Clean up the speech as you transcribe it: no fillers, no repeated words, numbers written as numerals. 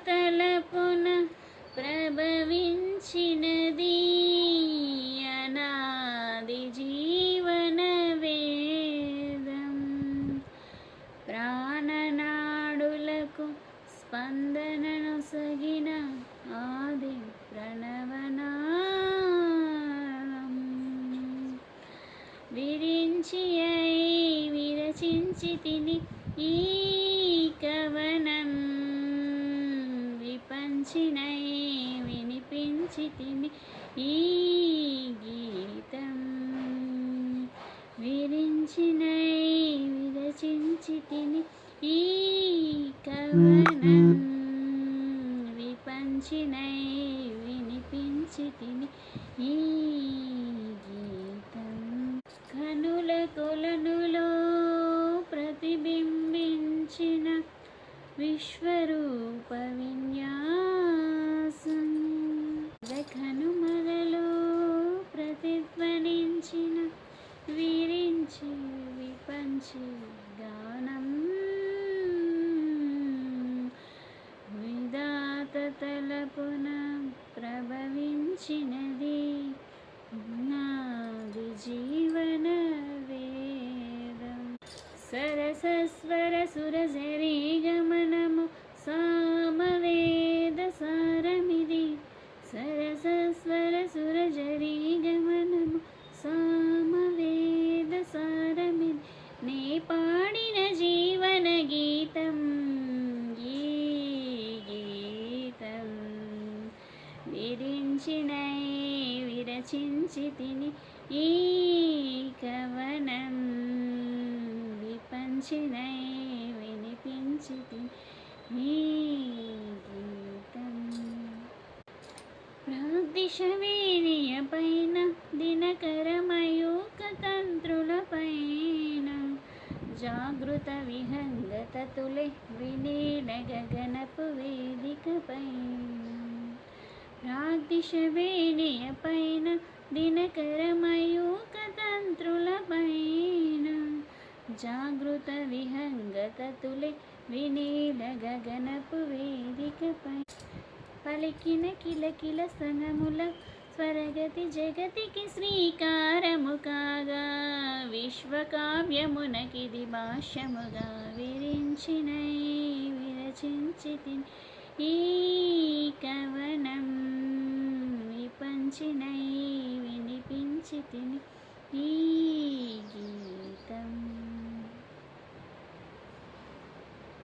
తలపున ప్రభవించినది అనాది జీవన వేదం. ప్రాణనాడులకు స్పందనను సగిన ఆది ప్రణవనాదం. విరించి విరచించి తిని ఈ కవనం, విపంచినై వినిపించి తిని ఈ గీతం. విరించినై విరచించి తిని ఈ కవనం, విపంచినై వినిపించి తిని ఈ గీతం. కనుల కొలనులో ప్రతిబింబించిన విశ్వరూప విన్యాసం, కనుమలలో ప్రతిధ్వనించిన విరించి విపంచి గానం. విధాత తలపున ప్రభవించినది నాది జీవన వేదం. సరసస్వర సురజరీ గమనము సామవేద సారమిది. సరసస్వర సురజరీ గమనము సామవేద సారమిది. నే పాడిన జీవన గీతం ఈ గీతం. విరించినై విరచించి తిని ఈ కవనం, విపంచినై వినిపించి తిని ఈ గీతం. ప్రాగ్దిశ వేణియ పైన దినకరమయూక తంత్రుల పైన, జాగృత విహంగత తులే విలీన గగనపు వేదిక పైన. ప్రాగ్దిశ వేణియ పైన దినకరమయూక తంత్రుల పైన, జాగృత విహంగత తులే వినీల గగనపు వేదిక పైన. పలికిన కిలకిల సనముల స్వరగతి జగతికి శ్రీకారము కాగా, విశ్వకావ్యమునకిది భాష్యముగా. విరించినై విరచించి తిని ఈ కవనం, విపంచినై వినిపించి తిని ఈ గీతం.